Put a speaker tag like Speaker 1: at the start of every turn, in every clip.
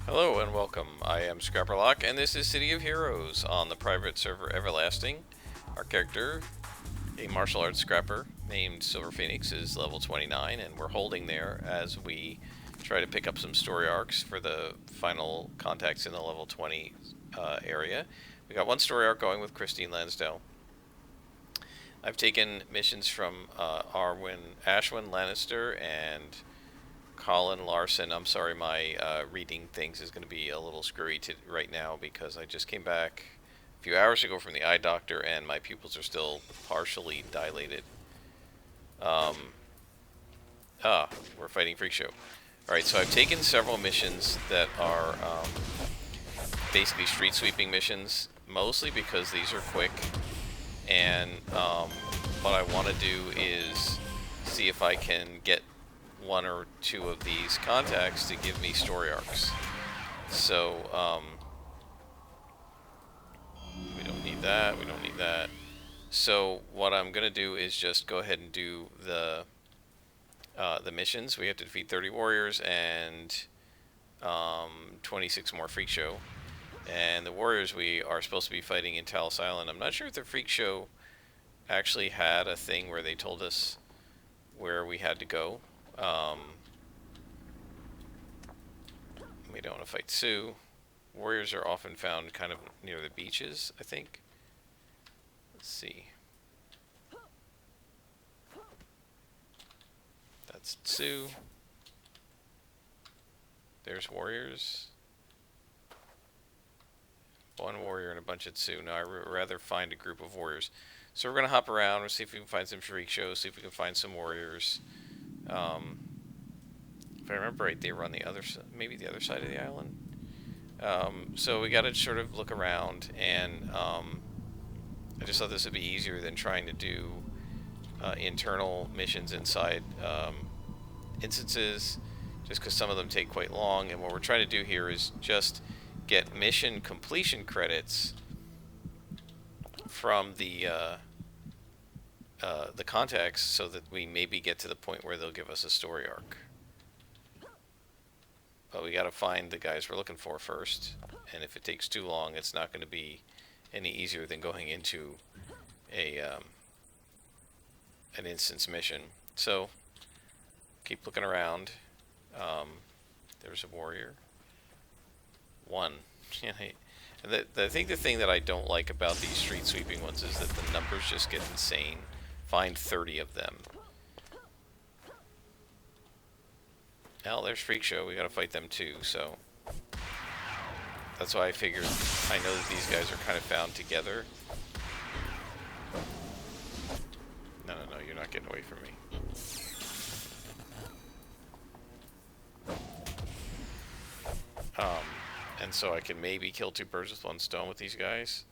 Speaker 1: Hello and welcome. I am Scrapperlock, and this is City of Heroes on the private server Everlasting. Our character, a martial arts scrapper named Silver Phoenix, is level 29, and we're holding there as we try to pick up some story arcs for the final contacts in the level 20 area. We got one story arc going with Christine Lansdale. I've taken missions from Ashwin Lannister and Colin Larson. I'm sorry, my reading things is going to be a little screwy right now because I just came back a few hours ago from the eye doctor and my pupils are still partially dilated. Um, we're fighting Freak Show. Alright, so I've taken several missions that are basically street sweeping missions, mostly because these are quick. And what I want to do is see if I can get one or two of these contacts to give me story arcs. So, we don't need that, we don't need that. So what I'm going to do is just go ahead and do the missions. We have to defeat 30 warriors and 26 more Freak Show. And the warriors we are supposed to be fighting in Talos Island. I'm not sure if the Freak Show actually had a thing where they told us where we had to go. We don't want to fight Sue. Warriors are often found kind of near the beaches, I think. Let's see. That's Sue. There's warriors. One warrior and a bunch of Sue. No, I'd rather find a group of warriors. So we're going to hop around and see if we can find some Freak Shows, see if we can find some warriors. If I remember right, they were on the other side, maybe the other side of the island. So we got to sort of look around, and I just thought this would be easier than trying to do internal missions inside instances, just because some of them take quite long. And what we're trying to do here is just get mission completion credits from the contacts, so that we maybe get to the point where they'll give us a story arc. But we got to find the guys we're looking for first, and if it takes too long, it's not going to be any easier than going into a an instance mission. So keep looking around. There's a warrior. One. I think the thing that I don't like about these street sweeping ones is that the numbers just get insane. Find 30 of them. Well, there's Freak Show. We gotta fight them too, so that's why I figured. I know that these guys are kind of found together. No, you're not getting away from me. And so I can maybe kill two birds with one stone with these guys.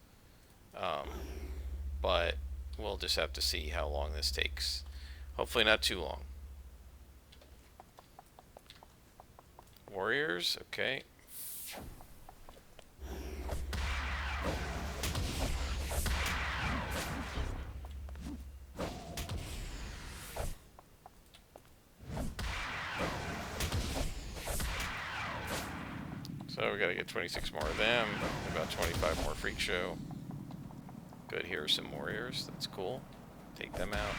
Speaker 1: But we'll just have to see how long this takes. Hopefully not too long. Warriors, okay. So we gotta get 26 more of them, about 25 more Freak Show. Good, here are some warriors, that's cool. Take them out.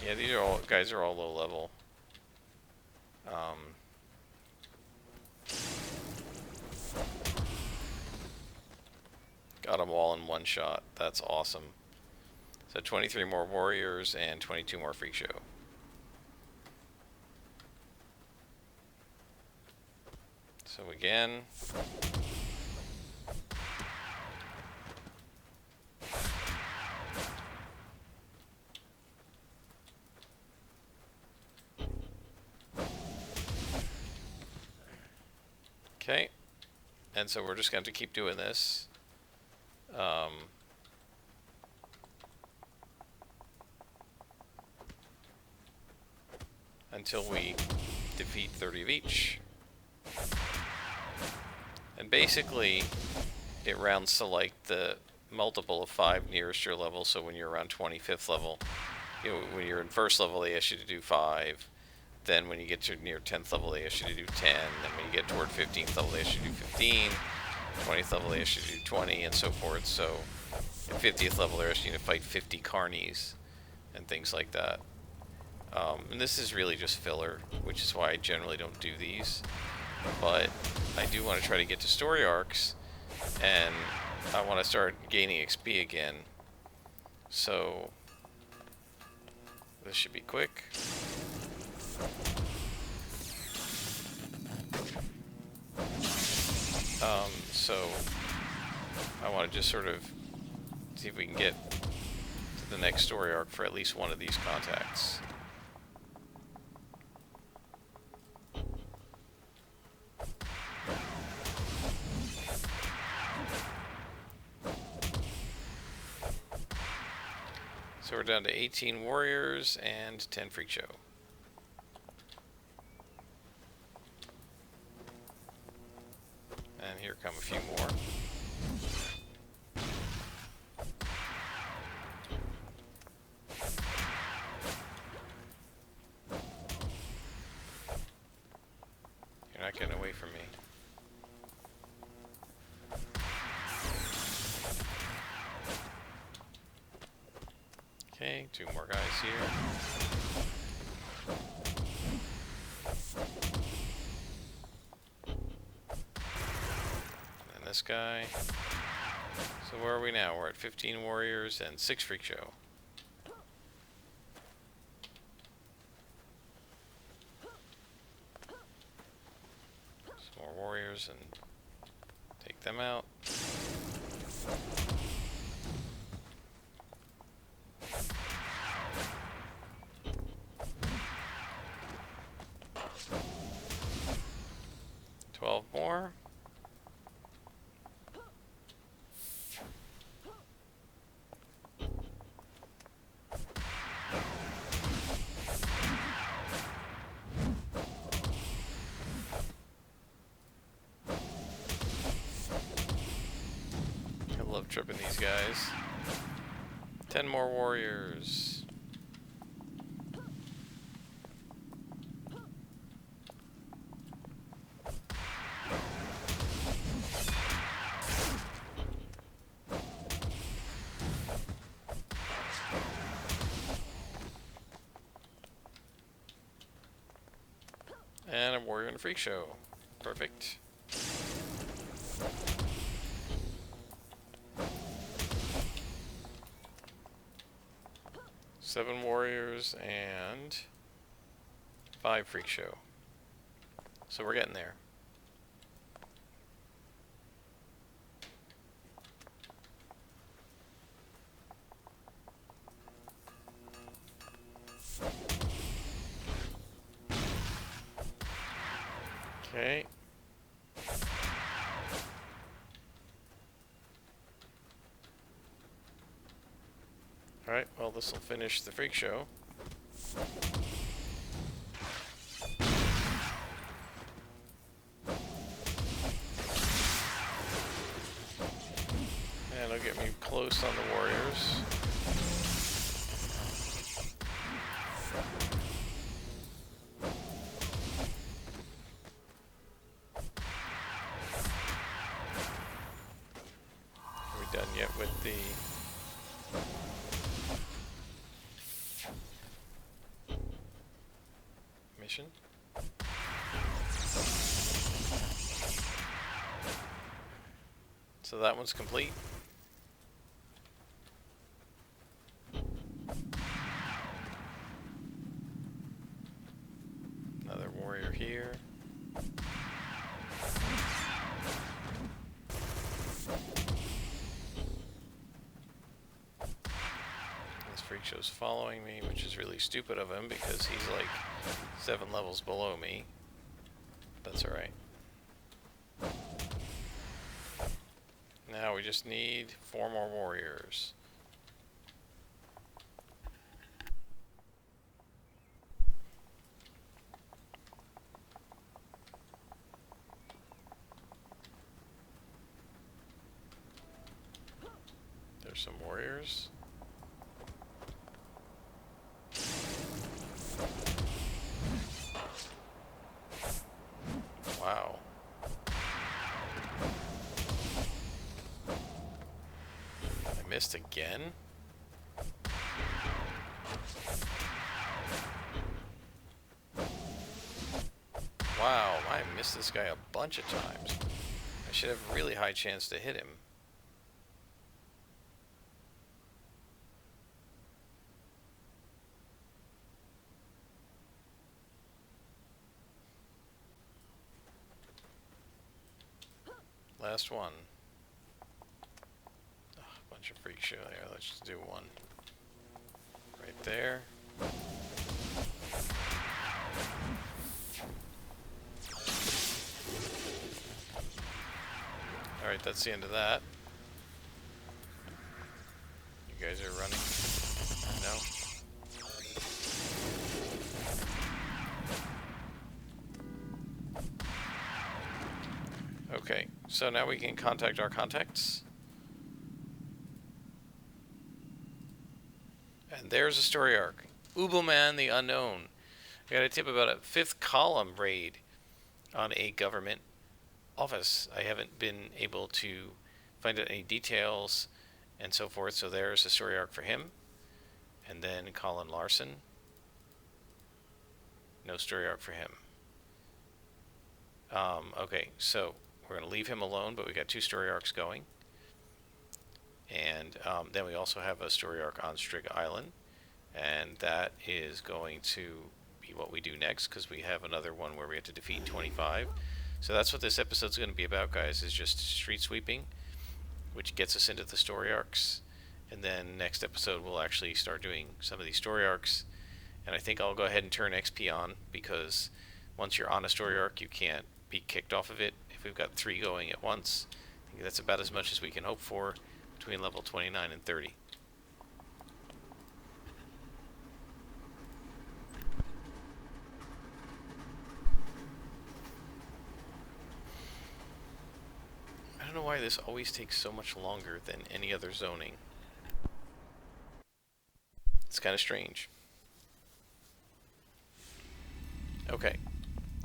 Speaker 1: Yeah, these are all guys are all low level. Got them all in one shot. That's awesome. So 23 more warriors and 22 more Freak Show. So again, okay, and so we're just going to keep doing this. Until we defeat 30 of each. And basically, it rounds to like the multiple of 5 nearest your level, so when you're around 25th level, when you're in first level, they ask you to do 5. Then when you get to near 10th level, they ask you to do 10. Then when you get toward 15th level, they ask you to do 15. 20th level, they ask you to do 20, and so forth. So at 50th level, they're asking you to fight 50 carnies and things like that. And this is really just filler, which is why I generally don't do these. But I do want to try to get to story arcs, and I want to start gaining XP again. So this should be quick. So I want to just sort of see if we can get to the next story arc for at least one of these contacts. So we're down to 18 warriors and 10 freak show. And here come a few more. You're not getting away from me. Okay, 2 more guys here. And this guy. So where are we now? We're at 15 warriors and 6 freak show. Some more warriors and take them out. More. I love tripping these guys. 10 more warriors. And a warrior and a freak show. Perfect. Seven warriors and 5 freak show. So we're getting there. Okay. Alright, well, this will finish the freak show. And it'll get me close on the warriors. Are we done yet with the... mission? So that one's complete. Another warrior here. This freak show's following me, which is really stupid of him because he's like 7 levels below me. That's alright. Now we just need 4 more warriors. There's some warriors. missed again? Wow, I missed this guy a bunch of times. I should have a really high chance to hit him. Last one. Oh, a bunch of freak show there. Let's just do one. Right there. Alright, that's the end of that. You guys are running? No? Okay, so now we can contact our contacts. And there's a story arc. Ubbelman the Unknown. I got a tip about a 5th column raid on a government office. I haven't been able to find out any details and so forth, so there's a story arc for him. And then Colin Larson. No story arc for him. Okay, so we're going to leave him alone, but we got 2 story arcs going. And then we also have a story arc on Striga Island, and that is going to be what we do next, because we have another one where we have to defeat 25. So that's what this episode's going to be about, guys, is just street sweeping, which gets us into the story arcs. And then next episode we'll actually start doing some of these story arcs, and I think I'll go ahead and turn XP on, because once you're on a story arc you can't be kicked off of it if we've got 3 going at once. I think that's about as much as we can hope for between level 29 and 30. I don't know why this always takes so much longer than any other zoning. It's kind of strange. Okay,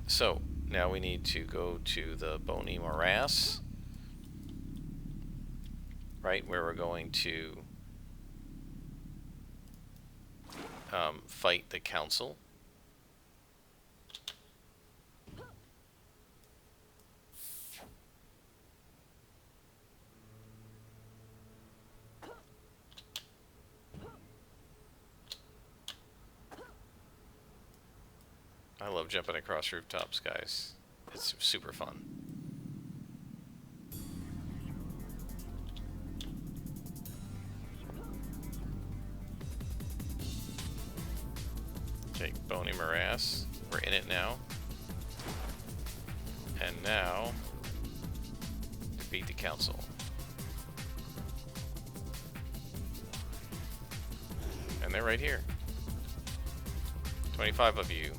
Speaker 1: so now we need to go to the Bony Morass, right, where we're going to fight the council. I love jumping across rooftops, guys. It's super fun. Okay, Bony Morass. We're in it now. And now, defeat the council. And they're right here. 25 of you.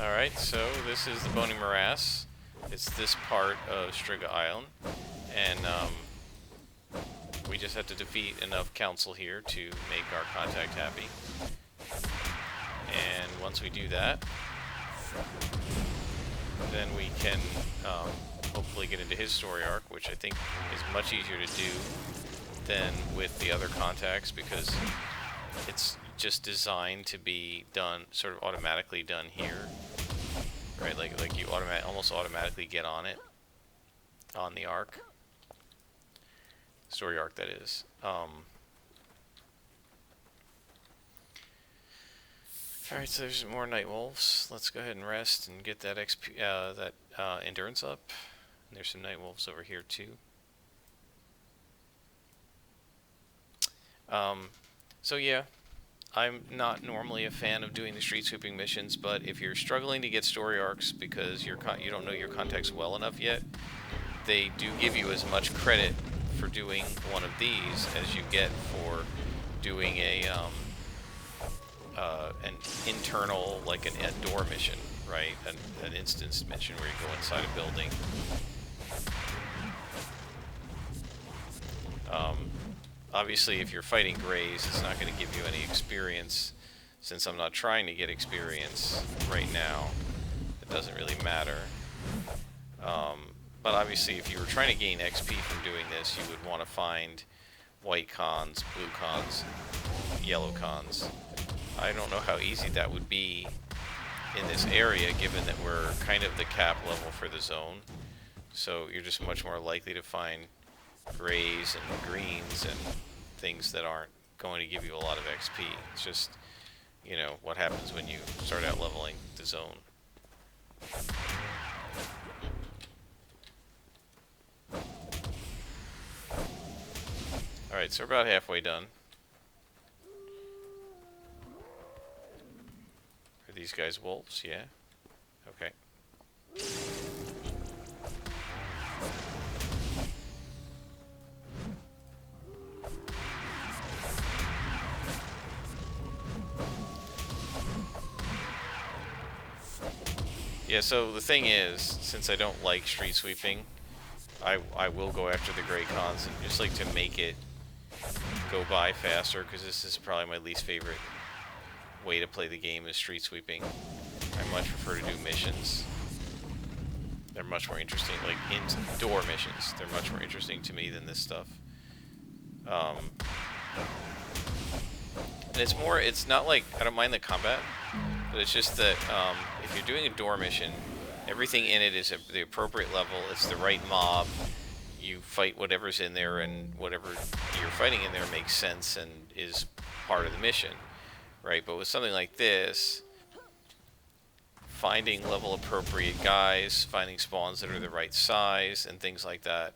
Speaker 1: Alright, so this is the Bony Morass. It's this part of Striga Island, and we just have to defeat enough council here to make our contact happy. And once we do that, then we can hopefully get into his story arc, which I think is much easier to do than with the other contacts, because it's just designed to be done, sort of automatically done here. Right, like you almost automatically get on it, on the arc, story arc that is. Alright, so there's more Night Wolves. Let's go ahead and rest and get that XP, endurance up. And there's some Night Wolves over here too. So yeah, I'm not normally a fan of doing the street sweeping missions, but if you're struggling to get story arcs because you don't know your contacts well enough yet, they do give you as much credit for doing one of these as you get for doing a an internal, like a door mission. right? An instance mission where you go inside a building. Obviously, if you're fighting Greys, it's not going to give you any experience. Since I'm not trying to get experience right now, it doesn't really matter. But obviously, if you were trying to gain XP from doing this, you would want to find white cons, blue cons, yellow cons. I don't know how easy that would be in this area, given that we're kind of the cap level for the zone. So you're just much more likely to find grays and greens and things that aren't going to give you a lot of XP. It's just, you know, what happens when you start out leveling the zone. Alright, so we're about halfway done. Are these guys wolves? Yeah. Okay. Yeah, so the thing is, since I don't like street sweeping, I will go after the Grey Cons and just like to make it go by faster, because this is probably my least favorite way to play the game is street sweeping. I much prefer to do missions. They're much more interesting, like indoor missions. They're much more interesting to me than this stuff. And it's more, it's not like, I don't mind the combat, but it's just that if you're doing a door mission, everything in it is at the appropriate level, it's the right mob, you fight whatever's in there, and whatever you're fighting in there makes sense and is part of the mission, right? But with something like this, finding level appropriate guys, finding spawns that are the right size, and things like that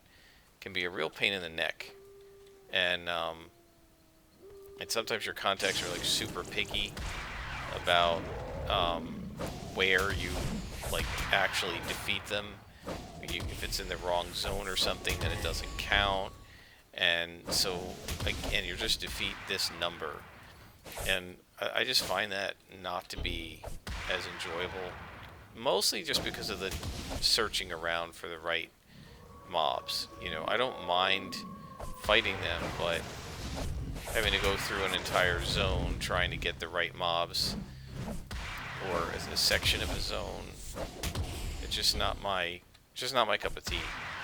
Speaker 1: can be a real pain in the neck. And sometimes your contacts are like super picky about where you like actually defeat them. If it's in the wrong zone or something, then it doesn't count. And so, again, you're just defeat this number. And I just find that not to be as enjoyable. Mostly just because of the searching around for the right mobs. You know, I don't mind fighting them, but having to go through an entire zone trying to get the right mobs or a section of a zone, it's just not my cup of tea.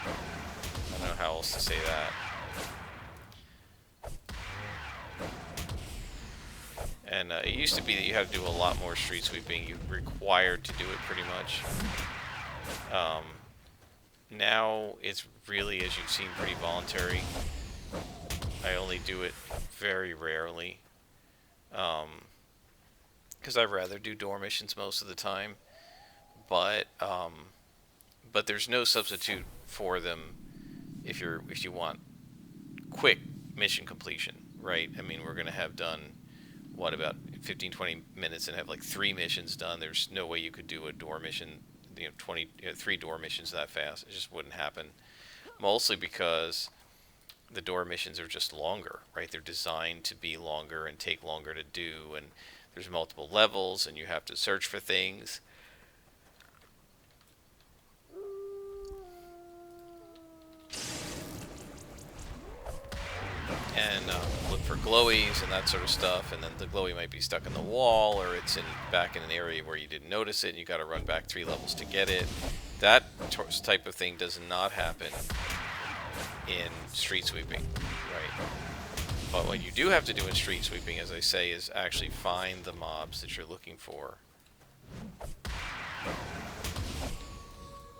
Speaker 1: I don't know how else to say that. And it used to be that you had to do a lot more street sweeping. You were required to do it pretty much. Now it's really, as you've seen, pretty voluntary. I only do it very rarely. Because I'd rather do door missions most of the time. But there's no substitute for them if you want quick mission completion, right? I mean, we're going to have done what, about 15-20 minutes and have like 3 missions done. There's no way you could do a door mission, 3 door missions that fast. It just wouldn't happen. Mostly because the door missions are just longer, right? They're designed to be longer and take longer to do, and there's multiple levels and you have to search for things. And look for glowies and that sort of stuff, and then the glowy might be stuck in the wall, or it's back in an area where you didn't notice it and you got to run back 3 levels to get it. That type of thing does not happen in street sweeping, right? But what you do have to do in street sweeping, as I say, is actually find the mobs that you're looking for.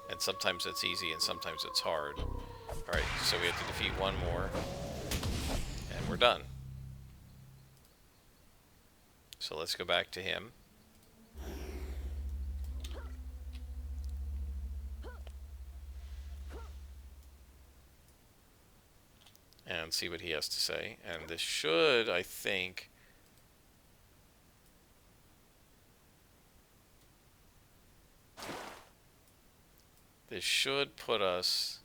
Speaker 1: And sometimes it's easy and sometimes it's hard. Alright, so we have to defeat 1 more. And we're done. So let's go back to him. And see what he has to say. And this should, I think... This should put us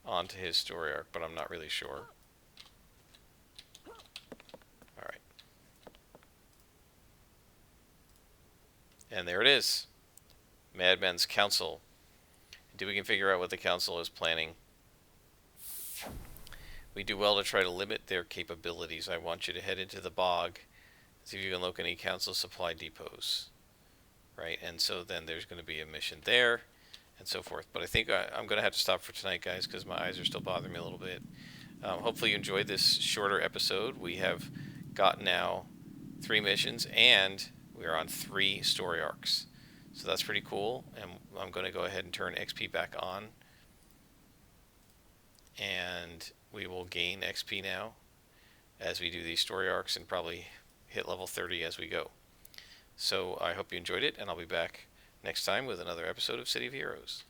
Speaker 1: onto his story arc, but I'm not really sure. And there it is. Madmen's Council. Until we can figure out what the council is planning. We do well to try to limit their capabilities. I want you to head into the bog, see if you can locate any council supply depots. Right, and so then there's going to be a mission there, and so forth. But I think I'm going to have to stop for tonight, guys, because my eyes are still bothering me a little bit. Hopefully you enjoyed this shorter episode. We have got now 3 missions, and we are on 3 story arcs. So that's pretty cool, and I'm going to go ahead and turn XP back on. And we will gain XP now as we do these story arcs and probably hit level 30 as we go. So I hope you enjoyed it, and I'll be back next time with another episode of City of Heroes.